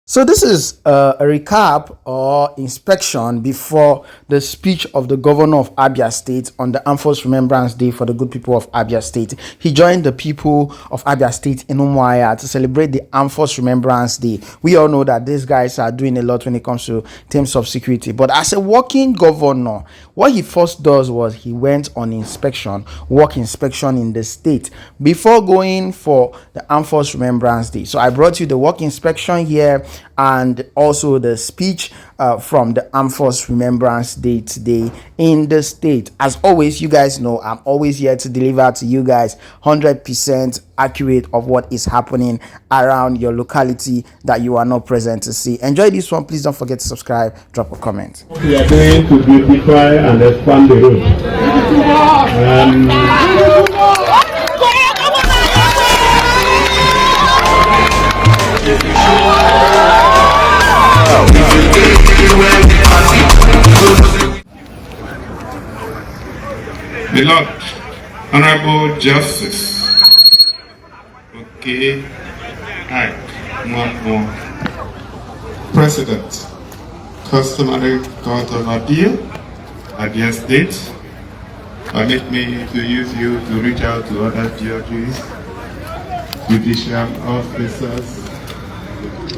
So this is a recap or inspection before the speech of the governor of Abia State on the Armed Force Remembrance Day for the good people of Abia State. He joined the people of Abia State in Umuhia to celebrate the Armed Force Remembrance Day. We all know that these guys are doing a lot when it comes to terms of security. But as a working governor, what he first does was he went on inspection, work inspection in the state before going for the Armed Force Remembrance Day. So I brought you the work inspection here and also the speech from the Armed Force Remembrance Day today in the state. As always, you guys know I'm always here to deliver to you guys 100% accurate of what is happening around your locality that you are not present to see. Enjoy this one. Please don't forget to subscribe, drop a comment. We are going to beautify and expand the road. The Lord, Honorable Justice. Okay. Hi. President, Customary Court of Appeal, Abia State. Permit me to use you to reach out to other judges, judicial officers,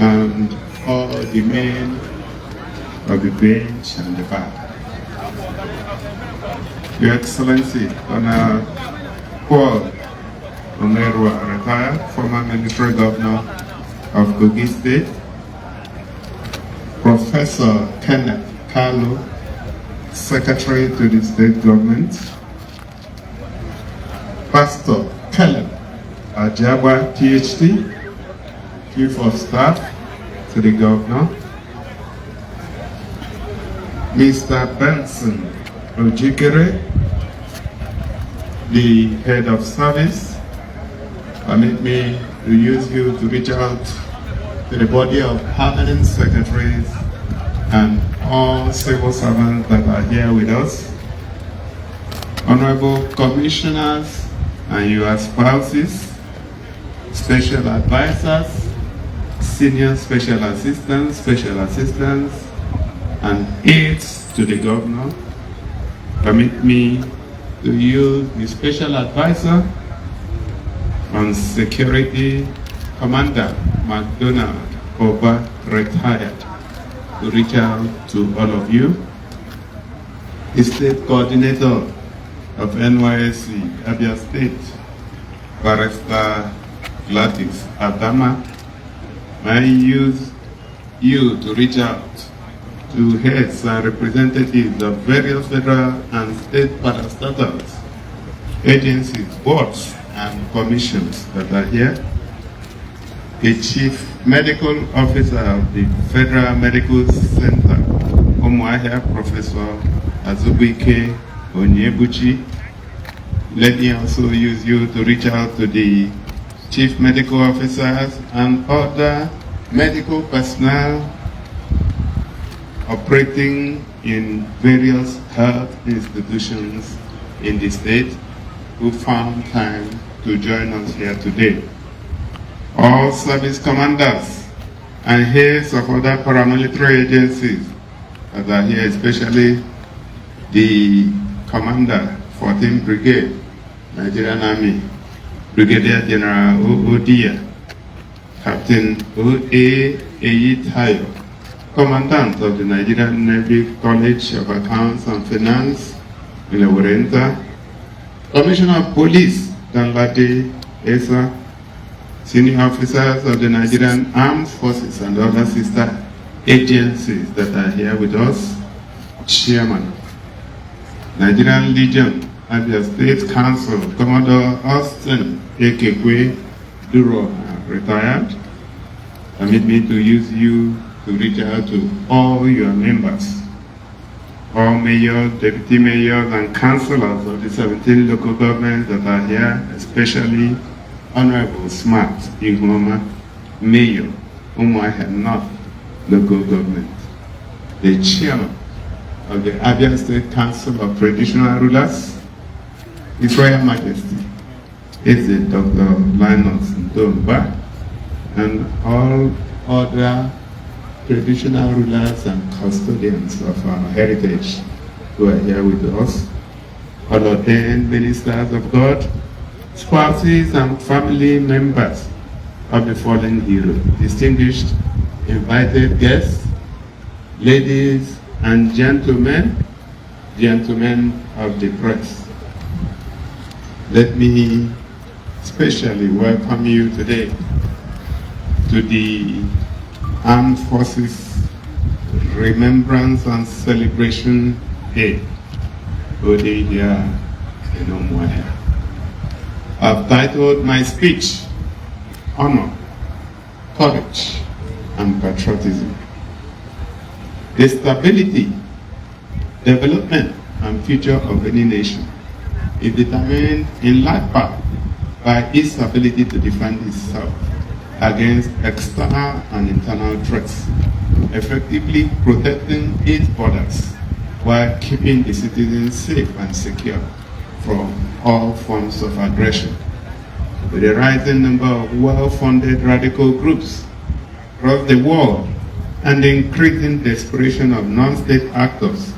and all the men of the bench and the bar. Your Excellency, Honor Paul Omerwa, retired, former military governor of Kogi State, Professor Kenneth Kalu, Secretary to the State Government, Pastor Caleb Ajaba, PhD, Chief of Staff to the Governor, Mr. Benson Ojikere, the Head of Service. Permit me to use you to reach out to the body of permanent secretaries and all civil servants that are here with us, honorable commissioners and your spouses, special advisors, senior special assistants, and aides to the governor. Permit me to use the special advisor on security, Commander McDonald Oba, retired, to reach out to all of you. The state coordinator of NYSC, Abia State, Barrister Gladys Adama, I use you to reach out to heads and representatives of various federal and state parastatals, agencies, boards, and commissions that are here. The Chief Medical Officer of the Federal Medical Center, Umuhia, Professor Azubike Onyebuchi. Let me also use you to reach out to the Chief Medical Officers and other medical personnel operating in various health institutions in the state who found time to join us here today. All service commanders and heads of other paramilitary agencies that are here, especially the Commander, 14th Brigade, Nigerian Army, Brigadier General Odia, Captain O.A. Eyitayo, Commandant of the Nigerian Navy College of Accounts and Finance, Ilawarenta, Commissioner of Police, Danladi Esa, senior officers of the Nigerian Armed Forces and other sister agencies that are here with us, Chairman, Nigerian Legion, Abia State Council, Commodore Austin Ekekwe Duro, retired. Permit me to use you to reach out to all your members, all mayors, deputy mayors, and councillors of the 17 local governments that are here, especially Honorable Smart Ihoma, Mayor, Umuhia North Local Government, the Chairman of the Abia State Council of Traditional Rulers, His Royal Majesty, is Dr. Linus Ndomba, and all other traditional rulers and custodians of our heritage who are here with us, all ordained ministers of God, spouses and family members of the fallen hero, distinguished invited guests, ladies and gentlemen of the press. Let me specially welcome you today to the Armed Forces Remembrance and Celebration Day, Otti here in Umuhia. I've titled my speech, Honor, Courage, and Patriotism. The stability, development, and future of any nation is determined in large part by its ability to defend itself against external and internal threats, effectively protecting its borders while keeping the citizens safe and secure from all forms of aggression. With a rising number of well-funded radical groups across the world and the increasing desperation of non-state actors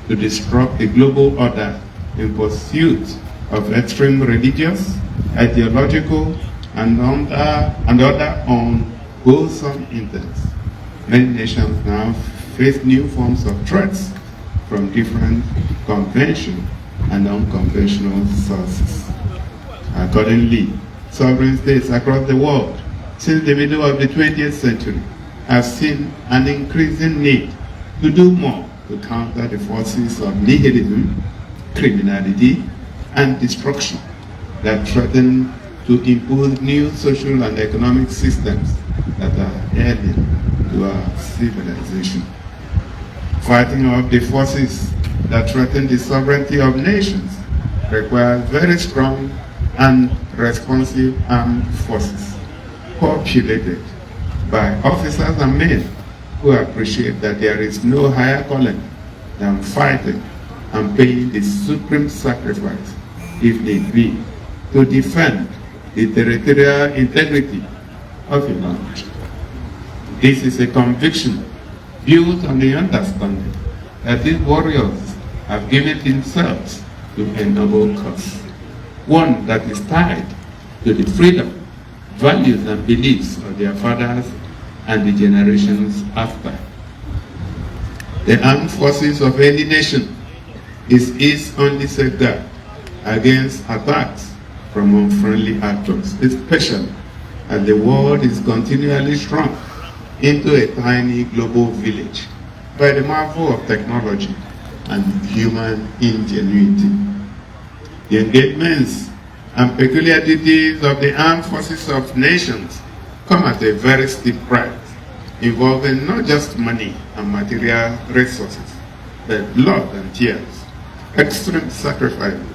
to disrupt the global order in pursuit of extreme religious, ideological, and other unwholesome intents, many nations now face new forms of threats from different conventional and unconventional sources. Accordingly, sovereign states across the world since the middle of the 20th century have seen an increasing need to do more to counter the forces of nihilism, criminality, and destruction that threaten to impose new social and economic systems that are alien to our civilization. Fighting off the forces that threaten the sovereignty of nations requires very strong and responsive armed forces, populated by officers and men who appreciate that there is no higher calling than fighting and paying the supreme sacrifice, if need be, to defend the territorial integrity of a land. This is a conviction built on the understanding that these warriors have given themselves to a noble cause, one that is tied to the freedom, values, and beliefs of their fathers and the generations after. The armed forces of any nation is its only safeguard against attacks from unfriendly actors, especially as the world is continually shrunk into a tiny global village by the marvel of technology and human ingenuity. The engagements and peculiarities of the armed forces of nations come at a very steep price, involving not just money and material resources, but blood and tears, extreme sacrifices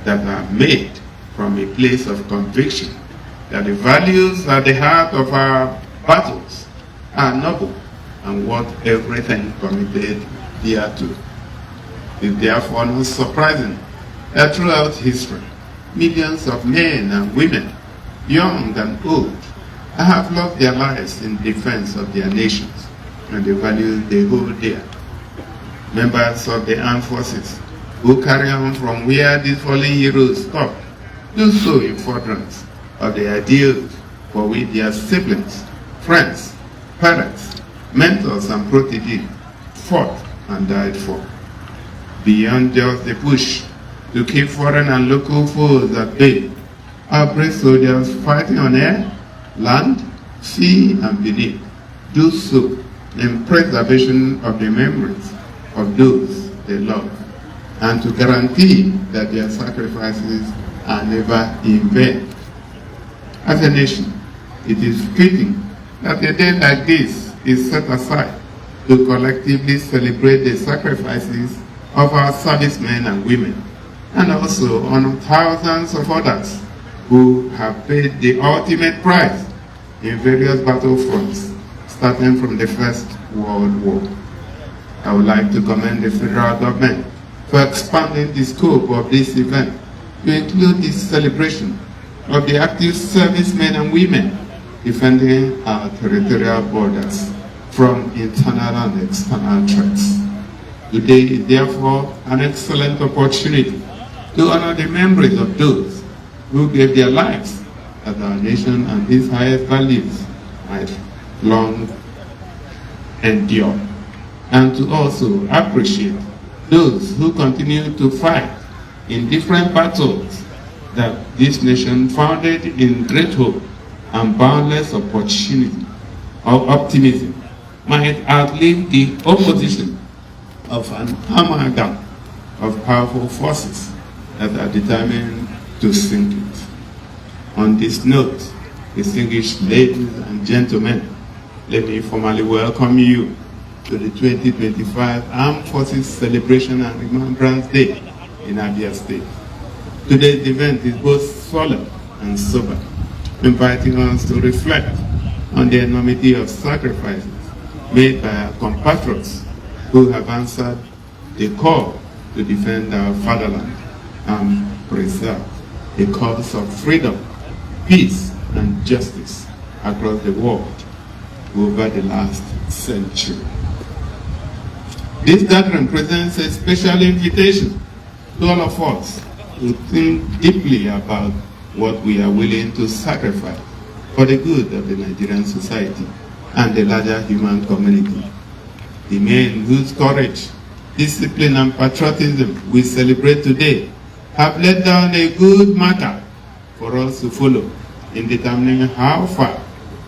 that are made from a place of conviction that the values at the heart of our battles are noble and worth everything committed thereto. It is therefore not surprising that throughout history, millions of men and women, young and old, have lost their lives in defense of their nations and the values they hold dear. Members of the armed forces who carry on from where these fallen heroes stopped do so in furtherance of the ideals for which their siblings, friends, parents, mentors, and proteges fought and died for. Beyond just the push to keep foreign and local foes at bay, our brave soldiers fighting on air, land, sea, and beneath do so in preservation of the memories of those they love, and to guarantee that their sacrifices are never in vain. As a nation, it is fitting that a day like this is set aside to collectively celebrate the sacrifices of our servicemen and women, and also honor thousands of others who have paid the ultimate price in various battlefronts, starting from the First World War. I would like to commend the federal government for expanding the scope of this event to include the celebration of the active servicemen and women defending our territorial borders from internal and external threats. Today is therefore an excellent opportunity to honor the memories of those who gave their lives that our nation and its highest values might long endure, and to also appreciate those who continue to fight in different battles that this nation founded in great hope and boundless opportunity or optimism might outlive the opposition of an amalgam of powerful forces that are determined to sink it. On this note, distinguished ladies and gentlemen, let me formally welcome you to the 2025 Armed Forces Celebration and Remembrance Day in Abia State. Today's event is both solemn and sober, inviting us to reflect on the enormity of sacrifices made by our compatriots who have answered the call to defend our fatherland and preserve the cause of freedom, peace, and justice across the world over the last century. This gathering presents a special invitation to all of us to think deeply about what we are willing to sacrifice for the good of the Nigerian society and the larger human community. The men whose courage, discipline, and patriotism we celebrate today have laid down a good marker for us to follow in determining how far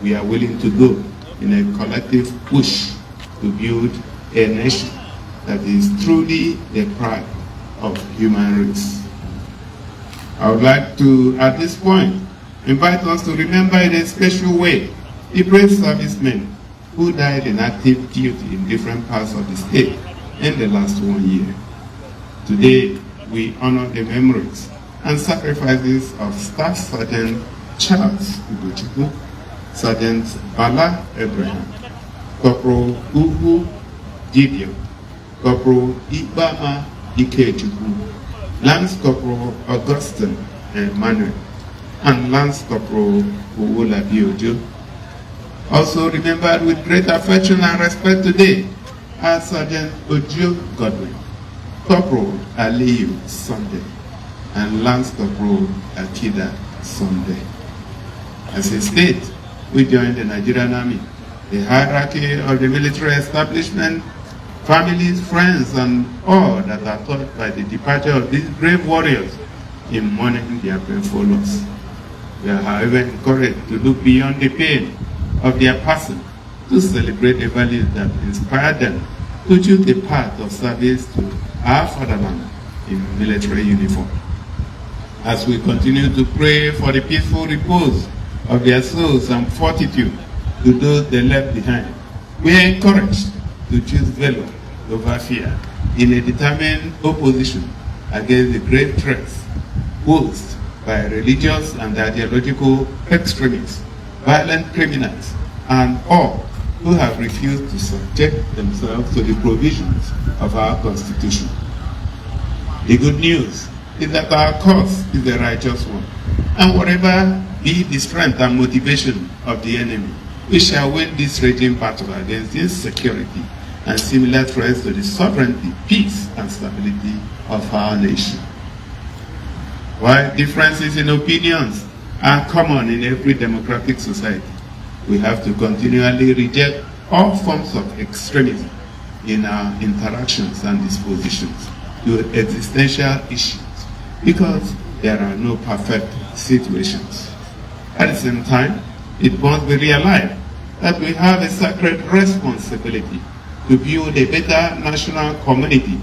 we are willing to go in a collective push to build a nation that is truly the pride of human race. I would like to, at this point, invite us to remember in a special way the brave servicemen who died in active duty in different parts of the state in the last 1 year. Today, we honor the memories and sacrifices of Staff Sergeant Charles Ugochukwu, Sergeant Bala Abraham, Corporal Uhu Gideon, Corporal Ibama Ikechukwu, Lance Corporal Augustine Emmanuel, and Lance Corporal Uwolabi Ojo. Also remembered with great affection and respect today are Sergeant Ojo Godwin, Corporal Aliyu Sunday, and Lance Corporal Akida Sunday. As a state, we join the Nigerian Army, the hierarchy of the military establishment, families, friends, and all that are taught by the departure of these brave warriors in mourning their painful loss. We are, however, encouraged to look beyond the pain of their passing to celebrate the values that inspired them to choose the path of service to our fatherland in military uniform. As we continue to pray for the peaceful repose of their souls and fortitude to those they left behind, we are encouraged to choose valor over fear in a determined opposition against the grave threats posed by religious and ideological extremists, violent criminals, and all who have refused to subject themselves to the provisions of our Constitution. The good news is that our cause is the righteous one, and whatever be the strength and motivation of the enemy, we shall win this raging battle against insecurity and similar threats to the sovereignty, peace, and stability of our nation. While differences in opinions are common in every democratic society, we have to continually reject all forms of extremism in our interactions and dispositions to existential issues, because there are no perfect situations. At the same time, it must be realized that we have a sacred responsibility to build a better national community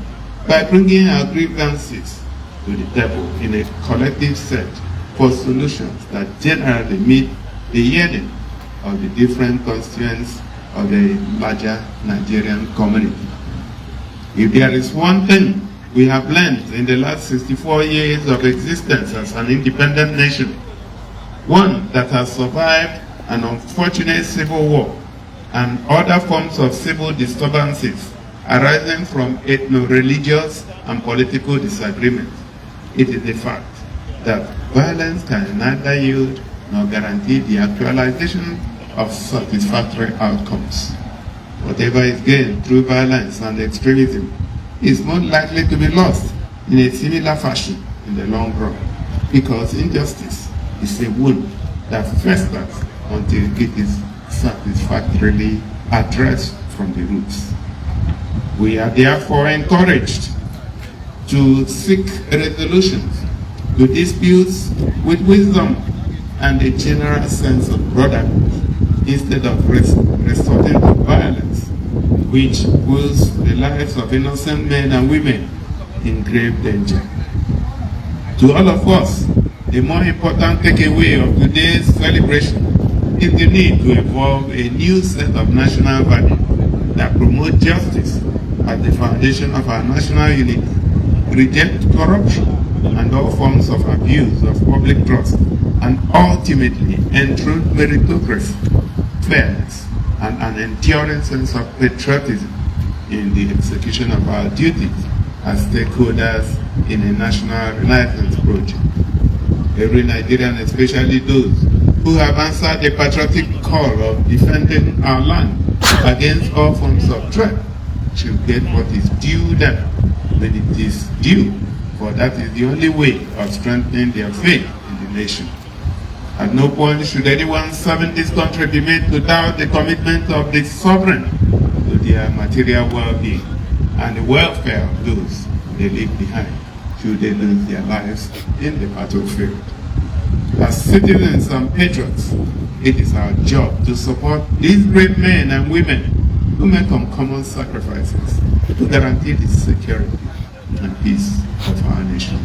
by bringing our grievances to the table in a collective search for solutions that generally meet the yearning of the different constituents of the larger Nigerian community. If there is one thing we have learned in the last 64 years of existence as an independent nation, one that has survived an unfortunate civil war and other forms of civil disturbances arising from ethno-religious and political disagreements, it is the fact that violence can neither yield nor guarantee the actualization of satisfactory outcomes. Whatever is gained through violence and extremism is more likely to be lost in a similar fashion in the long run, because injustice is a wound that festers until it is satisfactorily addressed from the roots. We are therefore encouraged to seek resolutions to disputes with wisdom and a general sense of brotherhood instead of resorting to violence, which puts the lives of innocent men and women in grave danger. To all of us, the more important takeaway of today's celebration is the need to evolve a new set of national values that promote justice at the foundation of our national unity, reject corruption and all forms of abuse of public trust, and ultimately enthrone meritocracy, fairness, and an enduring sense of patriotism in the execution of our duties as stakeholders in a national renaissance project. Every Nigerian, especially those who have answered the patriotic call of defending our land against all forms of threat, should get what is due them when it is due, for that is the only way of strengthening their faith in the nation. At no point should anyone serving this country be made to doubt the commitment of the sovereign to their material well-being and the welfare of those they leave behind should they lose their lives in the battlefield. As citizens and patriots, it is our job to support these brave men and women who make uncommon sacrifices to guarantee the security and peace of our nation.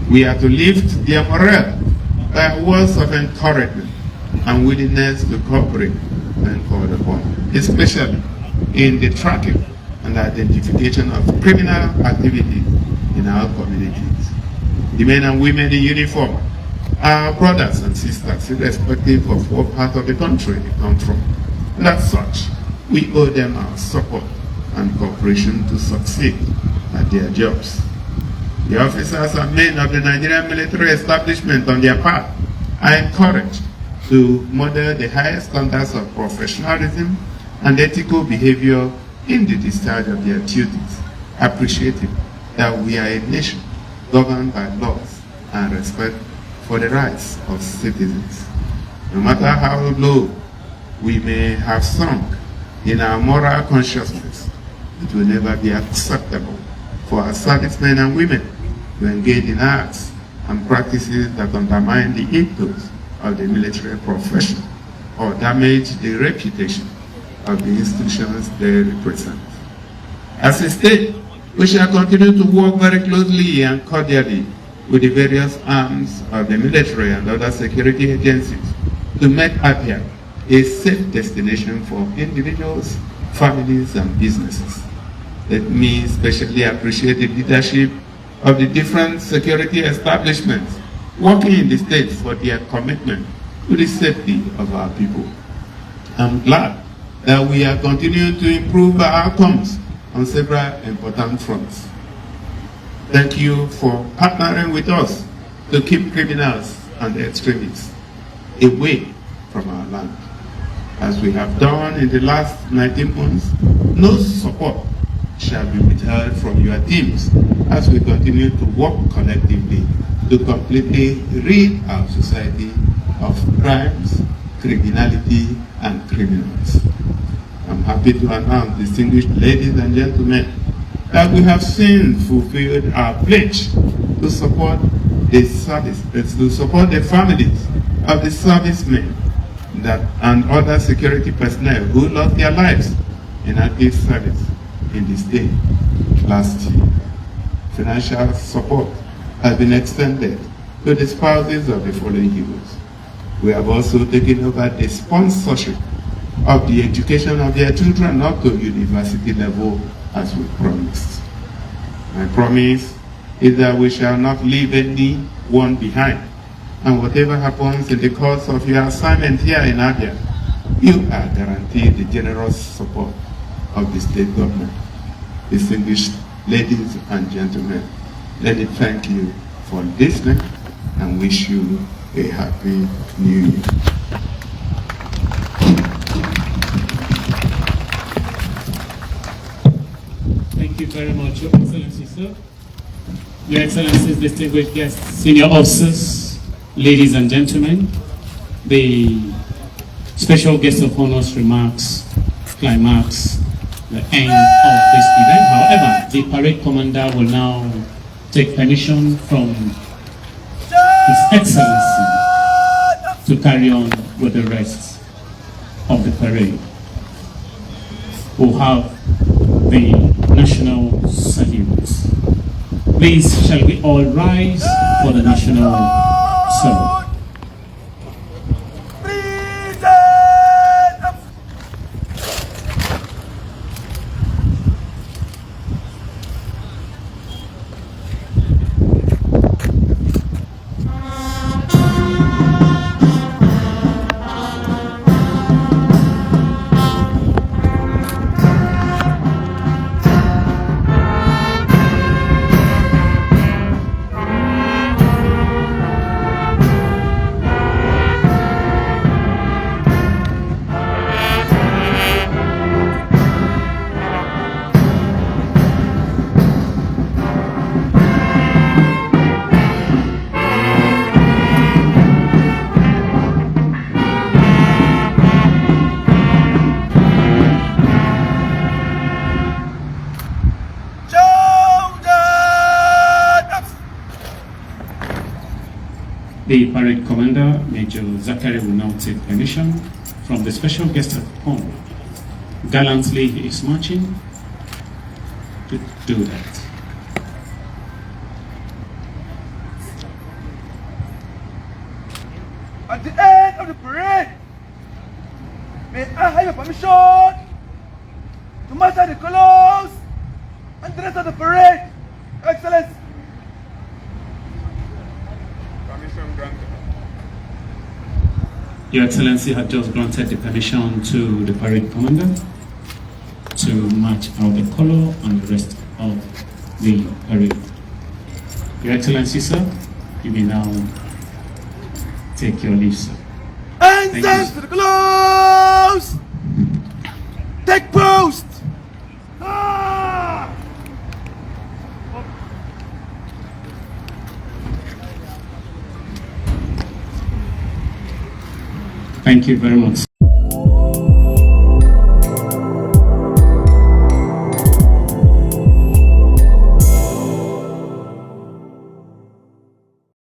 We are to lift their morale by words of encouragement and willingness to cooperate when called upon, especially in the tracking and identification of criminal activities in our communities. The men and women in uniform are brothers and sisters, irrespective of what part of the country they come from. And as such, we owe them our support and cooperation to succeed at their jobs. The officers and men of the Nigerian military establishment, on their part, are encouraged to model the highest standards of professionalism and ethical behavior in the discharge of their duties, appreciating that we are a nation governed by laws and respect for the rights of citizens. No matter how low we may have sunk in our moral consciousness, it will never be acceptable for our servicemen and women to engage in acts and practices that undermine the ethos of the military profession or damage the reputation of the institutions they represent. As a state, we shall continue to work very closely and cordially with the various arms of the military and other security agencies to make Abia a safe destination for individuals, families, and businesses. Let me especially appreciate the leadership of the different security establishments working in the state for their commitment to the safety of our people. I'm glad that we are continuing to improve our outcomes on several important fronts. Thank you for partnering with us to keep criminals and extremists away from our land. As we have done in the last 19 months, no support shall be withheld from your teams as we continue to work collectively to completely rid our society of crimes, criminality, and criminals. I'm happy to announce, distinguished ladies and gentlemen, that we have since fulfilled our pledge to support the service, to support the families of the servicemen and other security personnel who lost their lives in active service in the state last year. Financial support has been extended to the spouses of the fallen heroes. We have also taken over the sponsorship of the education of their children up to university level as we promised. My promise is that we shall not leave anyone behind, and whatever happens in the course of your assignment here in Abia, you are guaranteed the generous support of the state government. Distinguished ladies and gentlemen, let me thank you for listening and wish you a happy new year. Thank you very much, Your Excellency, sir. Your Excellencies, distinguished guests, senior officers, ladies and gentlemen, the special guest of honor's remarks climax the end of this event. However, the parade commander will now take permission from His Excellency to carry on with the rest of the parade. We'll have the national salute. Please, shall we all rise for the national salute? The parade commander, Major Zachary, will now take permission from the special guest of honor. Gallantly, he is marching to do that. At the end of the parade, may I have your permission to muster the colors and the rest of the parade, Your Excellency. Your Excellency had just granted the permission to the parade commander to march out the color and the rest of the parade. Your Excellency, sir, you may now take your leave, sir. Ensigns to the colors! Take post! Ah! Thank you very much, sir.